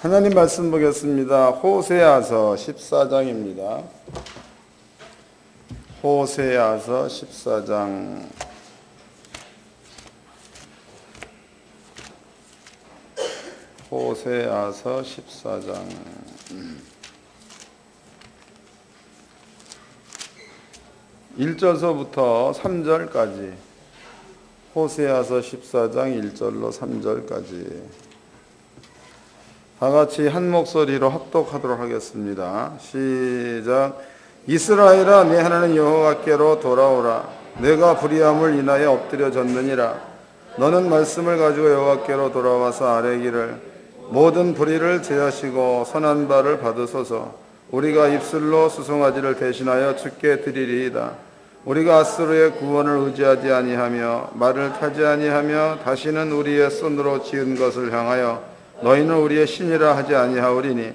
하나님 말씀 보겠습니다. 호세아서 14장입니다. 호세아서 14장. 호세아서 14장. 1절서부터 3절까지. 호세아서 14장 1절로 3절까지. 다 같이 한 목소리로 합독하도록 하겠습니다. 시작. 이스라엘아, 내 하나님 여호와께로 돌아오라. 내가 불의함을 인하여 엎드려졌느니라. 너는 말씀을 가지고 여호와께로 돌아와서 아뢰기를, 모든 불의를 제하시고 선한 바를 받으소서. 우리가 입술로 수송아지를 대신하여 주께 드리리이다. 우리가 아수르의 구원을 의지하지 아니하며 말을 타지 아니하며 다시는 우리의 손으로 지은 것을 향하여 너희는 우리의 신이라 하지 아니하오리니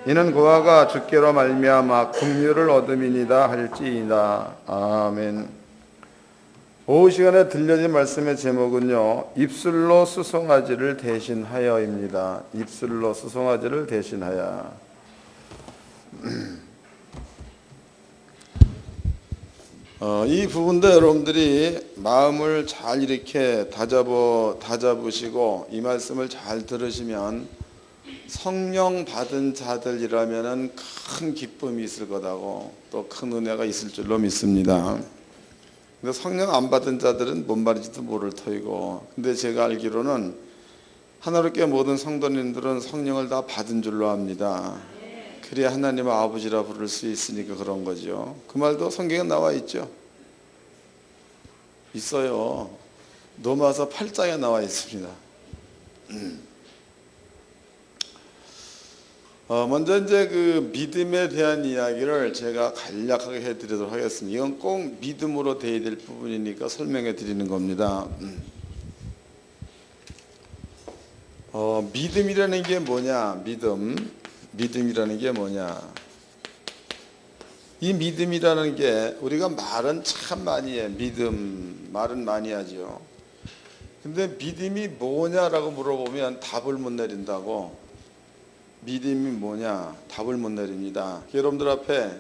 이는 그와가 주께로 말미암아 긍휼을 얻음이니이다 할지이다. 아멘. 오후 시간에 들려진 말씀의 제목은요, 입술로 수송아지를 대신하여입니다. 입술로 수송아지를 대신하여. 이 부분도 여러분들이 마음을 잘 이렇게 다잡으시고 이 말씀을 잘 들으시면 성령 받은 자들이라면 큰 기쁨이 있을 거다고 또 큰 은혜가 있을 줄로 믿습니다. 근데 성령 안 받은 자들은 뭔 말인지도 모를 터이고, 근데 제가 알기로는 하나님께 모든 성도님들은 성령을 다 받은 줄로 압니다. 그래야 하나님의 아버지라 부를 수 있으니까 그런 거죠. 그 말도 성경에 나와 있죠. 있어요. 로마서 8장에 나와 있습니다. 먼저 이제 그 믿음에 대한 이야기를 제가 간략하게 해드리도록 하겠습니다. 이건 꼭 믿음으로 돼야 될 부분이니까 설명해 드리는 겁니다. 믿음이라는 게 뭐냐? 믿음이라는 게 뭐냐? 이 믿음이라는 게 우리가 말은 참 많이 해. 말은 많이 하죠. 근데 믿음이 뭐냐라고 물어보면 답을 못 내린다고. 믿음이 뭐냐? 답을 못 내립니다. 여러분들 앞에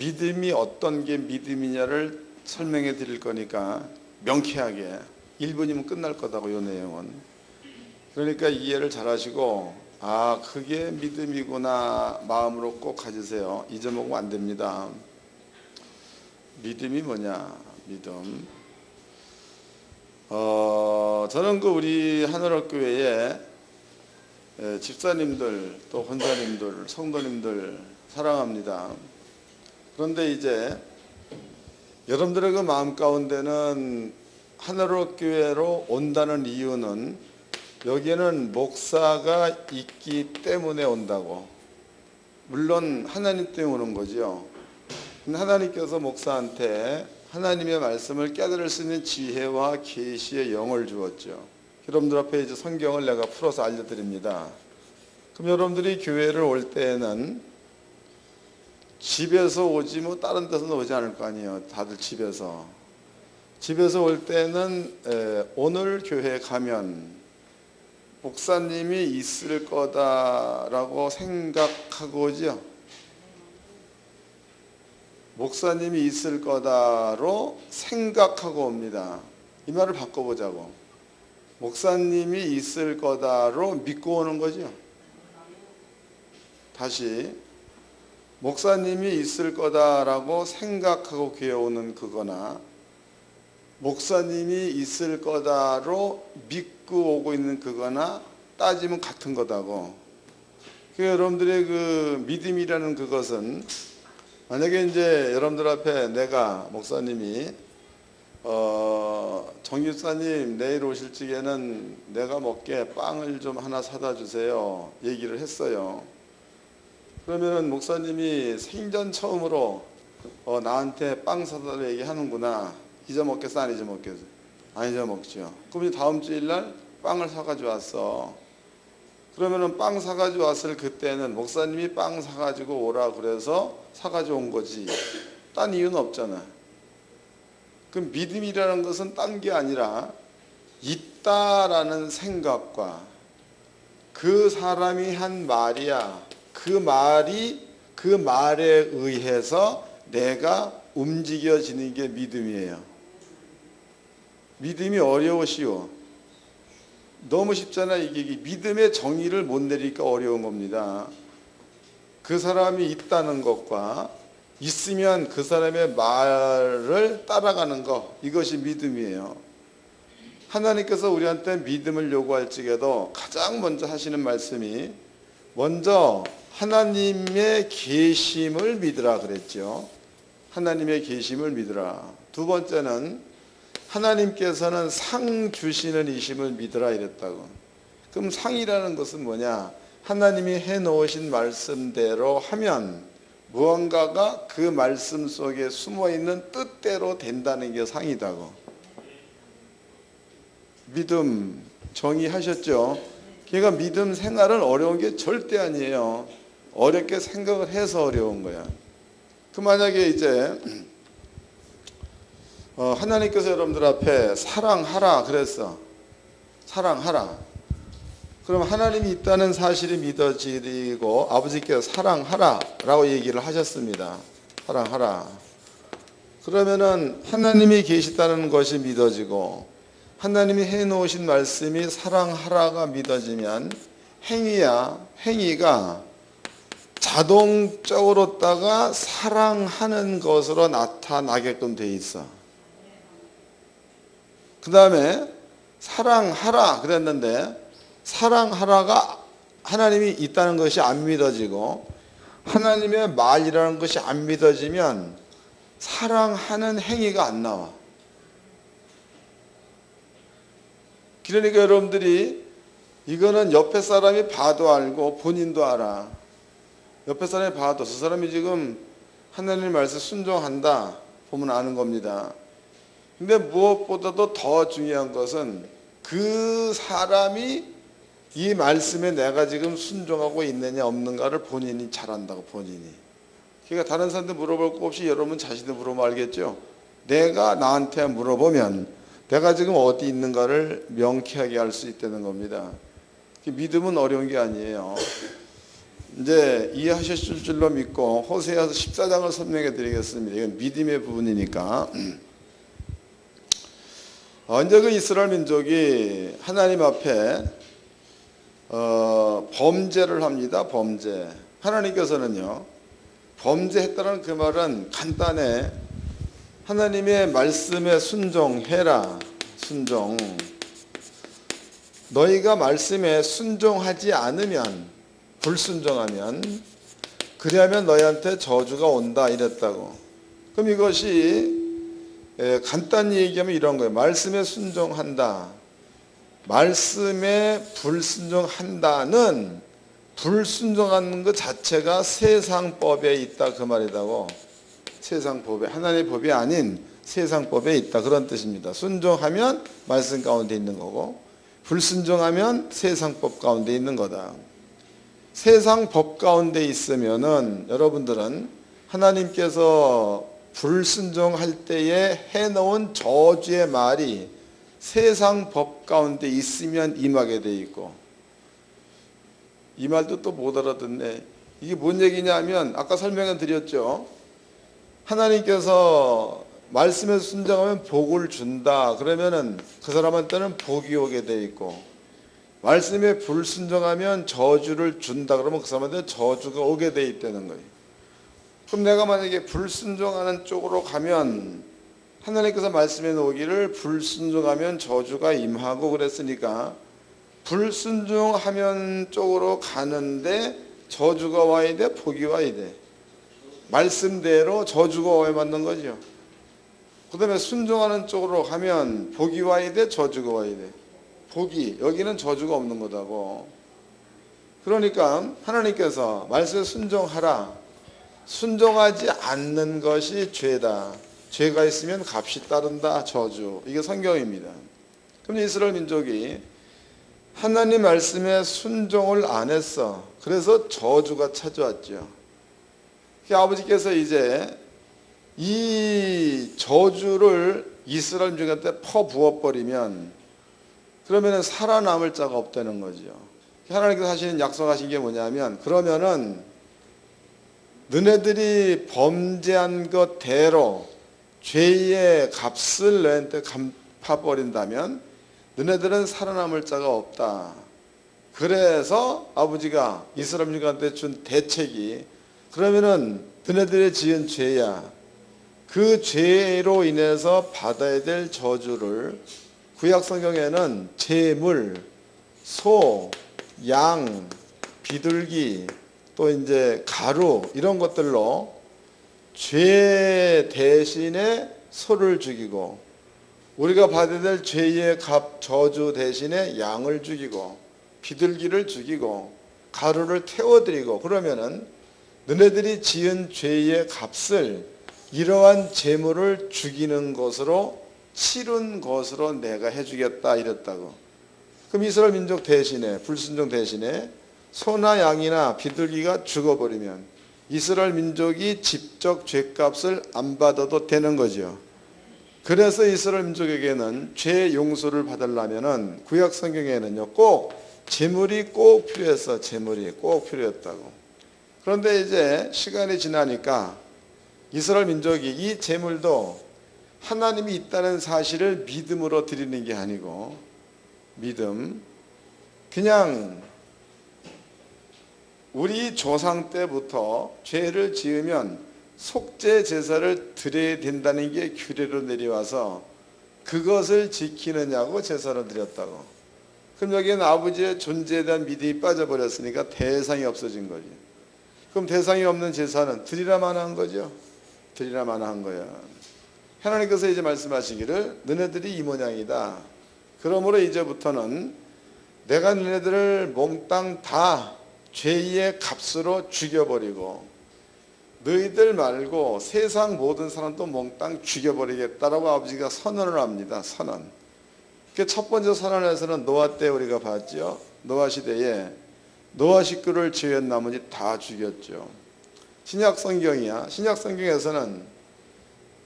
믿음이 어떤 게 믿음이냐를 설명해 드릴 거니까 명쾌하게 1분이면 끝날 거다고, 이 내용은. 그러니까 이해를 잘 하시고, 아, 그게 믿음이구나 마음으로 꼭 가지세요. 잊어먹으면 안 됩니다. 믿음이 뭐냐? 믿음. 저는 우리 하늘학교회에 집사님들 또 권사님들 성도님들 사랑합니다. 그런데 이제 여러분들의 그 마음 가운데는 하늘학교회로 온다는 이유는 여기에는 목사가 있기 때문에 온다고. 물론 하나님 때문에 오는 거죠. 근데 하나님께서 목사한테 하나님의 말씀을 깨달을 수 있는 지혜와 계시의 영을 주었죠. 여러분들 앞에 이제 성경을 내가 풀어서 알려드립니다. 그럼 여러분들이 교회를 올 때에는 집에서 오지 뭐 다른 데서는 오지 않을 거 아니에요. 다들 집에서 올 때는 오늘 교회에 가면 목사님이 있을 거다라고 생각하고 오죠. 목사님이 있을 거다로 생각하고 옵니다. 이 말을 바꿔보자고. 목사님이 있을 거다로 믿고 오는 거죠. 다시, 목사님이 있을 거다라고 생각하고 교회 오는 그거나 목사님이 있을 거다로 믿고 오고 있는 그거나 따지면 같은 거다고. 여러분들의 그 믿음이라는 그것은, 만약에 이제 여러분들 앞에 내가 목사님이 정 집사님 내일 오실 적에는 내가 먹게 빵을 좀 하나 사다 주세요 얘기를 했어요. 그러면은 목사님이 생전 처음으로 나한테 빵 사달라 얘기하는구나. 잊어먹겠어 안 잊어먹겠어? 안 잊어먹죠. 그럼 다음 주일날 빵을 사가지고 왔어. 그러면은 빵 사가지고 왔을 그때는 목사님이 빵 사가지고 오라 그래서 사가지고 온 거지. 딴 이유는 없잖아. 그 믿음이라는 것은 딴 게 아니라 있다라는 생각과 그 사람이 한 말이야. 그 말에 의해서 내가 움직여지는 게 믿음이에요. 믿음이 어려워 쉬워? 너무 쉽잖아. 이게 믿음의 정의를 못 내리니까 어려운 겁니다. 그 사람이 있다는 것과 있으면 그 사람의 말을 따라가는 것, 이것이 믿음이에요. 하나님께서 우리한테 믿음을 요구할 적에도 가장 먼저 하시는 말씀이 먼저 하나님의 계심을 믿으라 그랬죠. 하나님의 계심을 믿으라. 두 번째는 하나님께서는 상 주시는 이심을 믿으라 이랬다고. 그럼 상이라는 것은 뭐냐? 하나님이 해놓으신 말씀대로 하면 무언가가 그 말씀 속에 숨어있는 뜻대로 된다는 게 상이다고. 믿음 정의하셨죠? 그러니까 믿음 생활은 어려운 게 절대 아니에요. 어렵게 생각을 해서 어려운 거야. 그 만약에 이제 하나님께서 여러분들 앞에 사랑하라 그랬어. 사랑하라. 그럼 하나님이 있다는 사실이 믿어지고 아버지께서 사랑하라 라고 얘기를 하셨습니다. 사랑하라. 그러면은 하나님이 계시다는 것이 믿어지고 하나님이 해놓으신 말씀이 사랑하라가 믿어지면 행위가 자동적으로다가 사랑하는 것으로 나타나게끔 돼 있어. 그 다음에 사랑하라 그랬는데 사랑하라가 하나님이 있다는 것이 안 믿어지고 하나님의 말이라는 것이 안 믿어지면 사랑하는 행위가 안 나와. 그러니까 여러분들이 이거는 옆에 사람이 봐도 알고 본인도 알아. 옆에 사람이 봐도 저 사람이 지금 하나님의 말씀 순종한다 보면 아는 겁니다. 근데 무엇보다도 더 중요한 것은 그 사람이 이 말씀에 내가 지금 순종하고 있느냐 없는가를 본인이 잘 안다고. 본인이. 그러니까 다른 사람한테 물어볼 거 없이 여러분 자신도 물어보면 알겠죠. 내가 나한테 물어보면 내가 지금 어디 있는가를 명쾌하게 알 수 있다는 겁니다. 믿음은 어려운 게 아니에요. 이제 이해하셨을 줄로 믿고 호세아서 14장을 설명해 드리겠습니다. 이건 믿음의 부분이니까. 이제 그 이스라엘 민족이 하나님 앞에 범죄를 합니다. 범죄. 하나님께서는요, 범죄했다는 그 말은 간단해. 하나님의 말씀에 순종해라. 순종. 너희가 말씀에 순종하지 않으면, 불순종하면, 그리하면 너희한테 저주가 온다 이랬다고. 그럼 이것이 간단히 얘기하면 이런 거예요. 말씀에 순종한다. 말씀에 불순종한다는 불순종하는 것 자체가 세상법에 있다 그 말이라고. 세상법에, 하나님의 법이 아닌 세상법에 있다 그런 뜻입니다. 순종하면 말씀 가운데 있는 거고 불순종하면 세상법 가운데 있는 거다. 세상법 가운데 있으면은 여러분들은 하나님께서 불순종할 때에 해놓은 저주의 말이 세상 법 가운데 있으면 임하게 돼 있고. 이 말도 또 못 알아듣네. 이게 뭔 얘기냐면 아까 설명을 드렸죠. 하나님께서 말씀에 순종하면 복을 준다. 그러면은 그 사람한테는 복이 오게 돼 있고, 말씀에 불순종하면 저주를 준다. 그러면 그 사람한테 저주가 오게 돼 있다는 거예요. 그럼 내가 만약에 불순종하는 쪽으로 가면 하나님께서 말씀해 놓기를 불순종하면 저주가 임하고 그랬으니까 불순종하면 쪽으로 가는데 저주가 와야 돼, 복이 와야 돼. 말씀대로 저주가 와야 맞는 거죠. 그 다음에 순종하는 쪽으로 가면 복이 와야 돼, 저주가 와야 돼. 복이, 여기는 저주가 없는 거다고. 그러니까 하나님께서 말씀에 순종하라. 순종하지 않는 것이 죄다. 죄가 있으면 값이 따른다, 저주. 이게 성경입니다. 그럼 이스라엘 민족이 하나님 말씀에 순종을 안 했어. 그래서 저주가 찾아왔죠. 아버지께서 이제 이 저주를 이스라엘 민족한테 퍼부어버리면 그러면 살아남을 자가 없다는 거죠. 하나님께서 하시는 약속하신 게 뭐냐면, 그러면은 너네들이 범죄한 것대로 죄의 값을 너희한테 갚아버린다면 너네들은 살아남을 자가 없다. 그래서 아버지가 이스라엘 민족한테 준 대책이, 그러면은 너네들이 지은 죄야, 그 죄로 인해서 받아야 될 저주를 구약 성경에는 제물, 소, 양, 비둘기, 또 이제 가루 이런 것들로 죄 대신에 소를 죽이고, 우리가 받아야 될 죄의 값 저주 대신에 양을 죽이고 비둘기를 죽이고 가루를 태워드리고, 그러면은 너네들이 지은 죄의 값을 이러한 제물을 죽이는 것으로 치른 것으로 내가 해주겠다 이랬다고. 그럼 이스라엘 민족 대신에, 불순종 대신에 소나 양이나 비둘기가 죽어버리면 이스라엘 민족이 직접 죄값을 안 받아도 되는 거죠. 그래서 이스라엘 민족에게는 죄 용서를 받으려면은 구약 성경에는요, 꼭 제물이 꼭 필요했어. 제물이 꼭 필요했다고. 그런데 이제 시간이 지나니까 이스라엘 민족이 이 제물도 하나님이 있다는 사실을 믿음으로 드리는 게 아니고, 그냥 우리 조상 때부터 죄를 지으면 속죄 제사를 드려야 된다는 게 규례로 내려와서 그것을 지키느냐고 제사를 드렸다고. 그럼 여기는 아버지의 존재에 대한 믿음이 빠져버렸으니까 대상이 없어진 거지. 그럼 대상이 없는 제사는 드리라만 한 거죠. 드리라만 한 거야. 하나님께서 이제 말씀하시기를 너네들이 이 모양이다. 그러므로 이제부터는 내가 너네들을 몽땅 다 죄의 값으로 죽여버리고 너희들 말고 세상 모든 사람도 몽땅 죽여버리겠다라고 아버지가 선언을 합니다. 선언. 그 첫 번째 선언에서는 노아 때 우리가 봤죠. 노아 시대에 노아 식구를 제외한 나머지 다 죽였죠. 신약 성경이야. 신약 성경에서는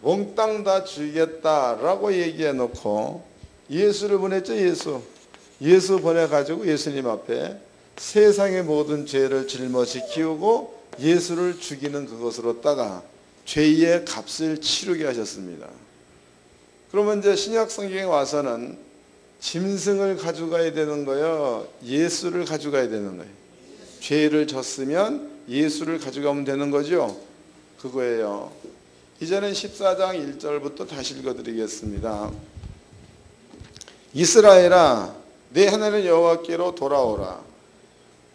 몽땅 다 죽이겠다라고 얘기해 놓고 예수를 보냈죠. 예수 보내가지고 예수님 앞에 세상의 모든 죄를 짊어지키우고 예수를 죽이는 그것으로다가 죄의 값을 치르게 하셨습니다. 그러면 이제 신약 성경에 와서는 짐승을 가져가야 되는 거예요? 예수를 가져가야 되는 거예요? 죄를 졌으면 예수를 가져가면 되는 거죠? 그거예요. 이제는 14장 1절부터 다시 읽어드리겠습니다. 이스라엘아, 내 하나님 여호와께로 돌아오라.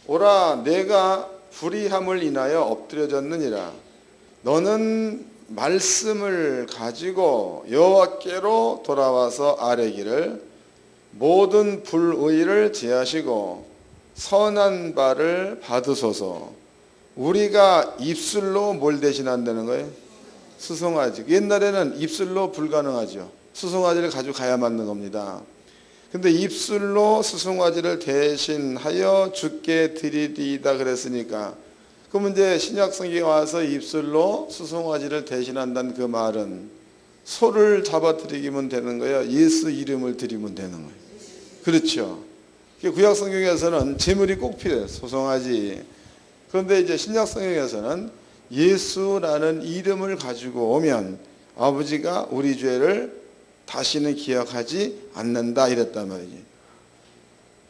오라, 내가 불의함을 인하여 엎드려졌느니라. 너는 말씀을 가지고 여호와께로 돌아와서 아뢰기를 모든 불의를 제하시고 선한 바를 받으소서. 우리가 입술로 뭘 대신한다는 거예요? 수송아지. 옛날에는 입술로 불가능하죠. 수송아지를 가지고 가야 맞는 겁니다. 근데 입술로 수송아지를 대신하여 주께 드리리이다 그랬으니까, 그러면 이제 신약 성경에 와서 입술로 수송아지를 대신한다는 그 말은 소를 잡아드리면 되는 거예요? 예수 이름을 드리면 되는 거예요? 그렇죠. 구약 성경에서는 제물이 꼭 필요해요. 소송아지. 그런데 이제 신약 성경에서는 예수라는 이름을 가지고 오면 아버지가 우리 죄를 다시는 기억하지 않는다 이랬단 말이지.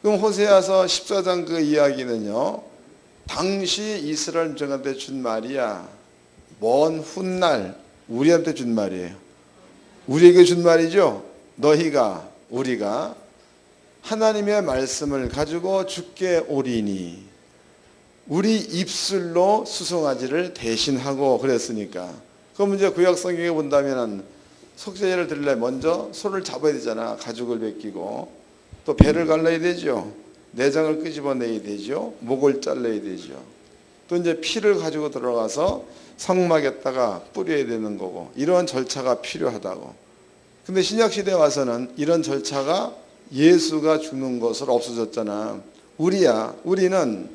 그럼 호세아서 14장 그 이야기는요, 당시 이스라엘 민족한테 준 말이야. 먼 훗날 우리한테 준 말이에요. 우리에게 준 말이죠. 너희가, 우리가 하나님의 말씀을 가지고 주께 오리니, 우리 입술로 수송아지를 대신하고 그랬으니까. 그럼 이제 구약 성경에 본다면은 속죄제를 드리려면 먼저 소를 잡아야 되잖아. 가죽을 벗기고 또 배를 갈라야 되죠. 내장을 끄집어내야 되죠. 목을 잘라야 되죠. 또 이제 피를 가지고 들어가서 성막에다가 뿌려야 되는 거고, 이러한 절차가 필요하다고. 근데 신약 시대에 와서는 이런 절차가 예수가 죽는 것으로 없어졌잖아. 우리는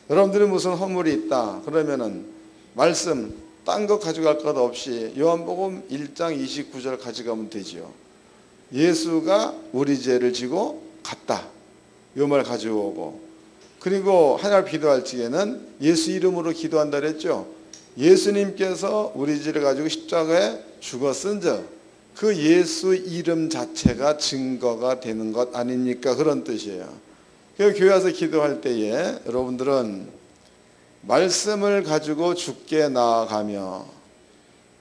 여러분들이 무슨 허물이 있다 그러면은 말씀 딴 거 가져갈 것 없이 요한복음 1장 29절 가져가면 되지요. 예수가 우리 죄를 지고 갔다, 요 말 가지고 오고, 그리고 하나님 기도할 적에는 예수 이름으로 기도한다 그랬죠. 예수님께서 우리 죄를 가지고 십자가에 죽었은즉 그 예수 이름 자체가 증거가 되는 것 아닙니까? 그런 뜻이에요. 그래서 교회 와서 기도할 때에 여러분들은 말씀을 가지고 주께 나아가며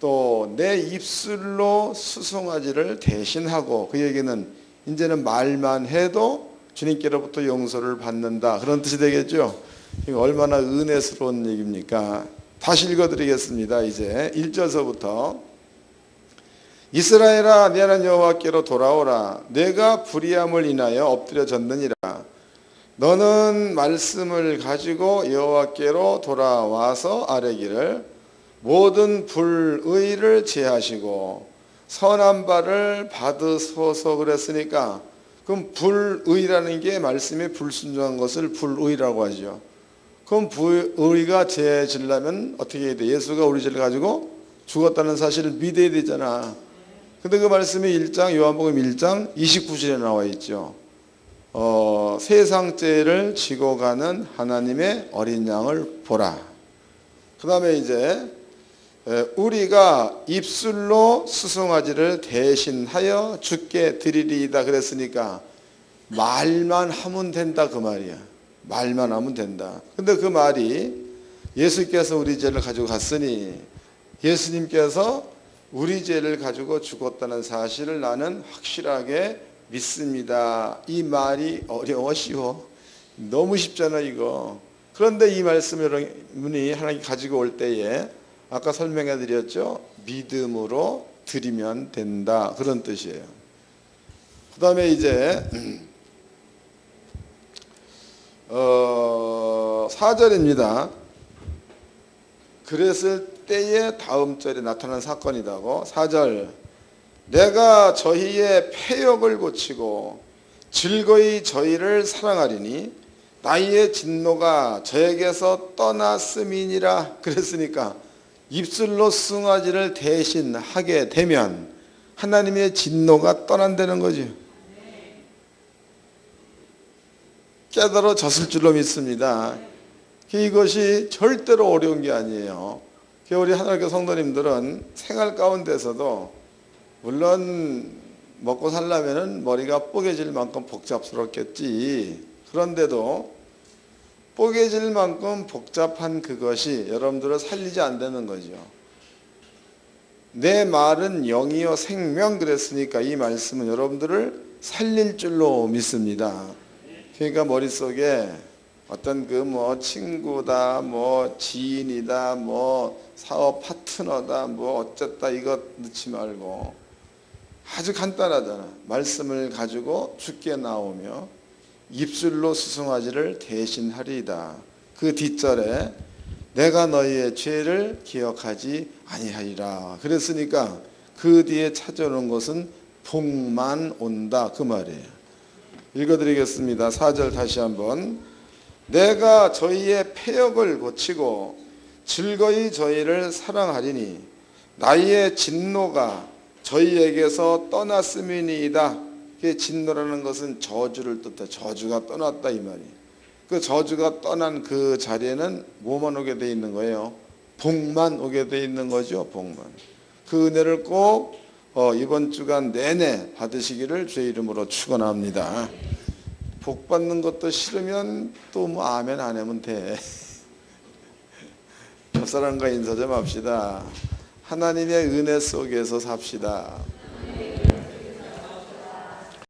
또 내 입술로 수송아지를 대신하고, 그 얘기는 이제는 말만 해도 주님께로부터 용서를 받는다, 그런 뜻이 되겠죠. 이거 얼마나 은혜스러운 얘기입니까? 다시 읽어드리겠습니다. 이제 1절서부터 이스라엘아 내 하나님 여호와께로 돌아오라. 내가 불의함을 인하여 엎드려 졌느니라. 너는 말씀을 가지고 여호와께로 돌아와서 아뢰기를 모든 불의를 제하시고 선한 바를 받으소서 그랬으니까, 그럼 불의라는 게 말씀에 불순종한 것을 불의라고 하죠. 그럼 불의가 제해지려면 어떻게 해야 돼? 예수가 우리 죄를 가지고 죽었다는 사실을 믿어야 되잖아. 근데 그 말씀이 1장 요한복음 1장 29절에 나와 있죠. 세상 죄를 지고 가는 하나님의 어린 양을 보라. 그 다음에 이제 우리가 입술로 수송아지를 대신하여 주께 드리리이다 그랬으니까 말만 하면 된다, 그 말이야. 말만 하면 된다. 근데 그 말이 예수께서 우리 죄를 가지고 갔으니 예수님께서 우리 죄를 가지고 죽었다는 사실을 나는 확실하게 믿습니다. 이 말이 어려워 쉬워? 너무 쉽잖아 이거. 그런데 이 말씀을 여러분이 하나님 가지고 올 때에 아까 설명해 드렸죠. 믿음으로 드리면 된다, 그런 뜻이에요. 그 다음에 이제 4절입니다. 그랬을 때에 다음 절에 나타난 사건이라고. 4절 내가 저희의 패역을 고치고 즐거이 저희를 사랑하리니 나의 진노가 저에게서 떠났음이니라 그랬으니까 입술로 수송아지를 대신하게 되면 하나님의 진노가 떠난다는 거죠. 깨달아졌을 줄로 믿습니다. 이것이 절대로 어려운 게 아니에요. 우리 하나님께 성도님들은 생활 가운데서도 물론 먹고 살려면 머리가 뽀개질 만큼 복잡스럽겠지. 그런데도 뽀개질 만큼 복잡한 그것이 여러분들을 살리지 않는 거죠. 내 말은 영이요 생명 그랬으니까 이 말씀은 여러분들을 살릴 줄로 믿습니다. 그러니까 머릿속에 어떤 그 뭐 친구다, 뭐 지인이다, 뭐 사업 파트너다, 뭐 어쨌다 이것 넣지 말고 아주 간단하잖아. 말씀을 가지고 주께 나오며 입술로 수송아지를 대신하리이다. 그 뒷절에 내가 너희의 죄를 기억하지 아니하리라 그랬으니까 그 뒤에 찾아오는 것은 복만 온다, 그 말이에요. 읽어드리겠습니다. 4절 다시 한번. 내가 저희의 패역을 고치고 즐거이 저희를 사랑하리니 나의 진노가 저희에게서 떠났음이니이다. 진노라는 것은 저주를 뜻해. 저주가 떠났다 이 말이에요. 그 저주가 떠난 그 자리에는 뭐만 오게 돼 있는 거예요? 복만 오게 돼 있는 거죠. 복만. 그 은혜를 꼭 이번 주간 내내 받으시기를 주의 이름으로 축원합니다. 복 받는 것도 싫으면 또 뭐 아멘 안 하면 돼. 옆사람과 인사 좀 합시다. 하나님의 은혜 속에서 삽시다.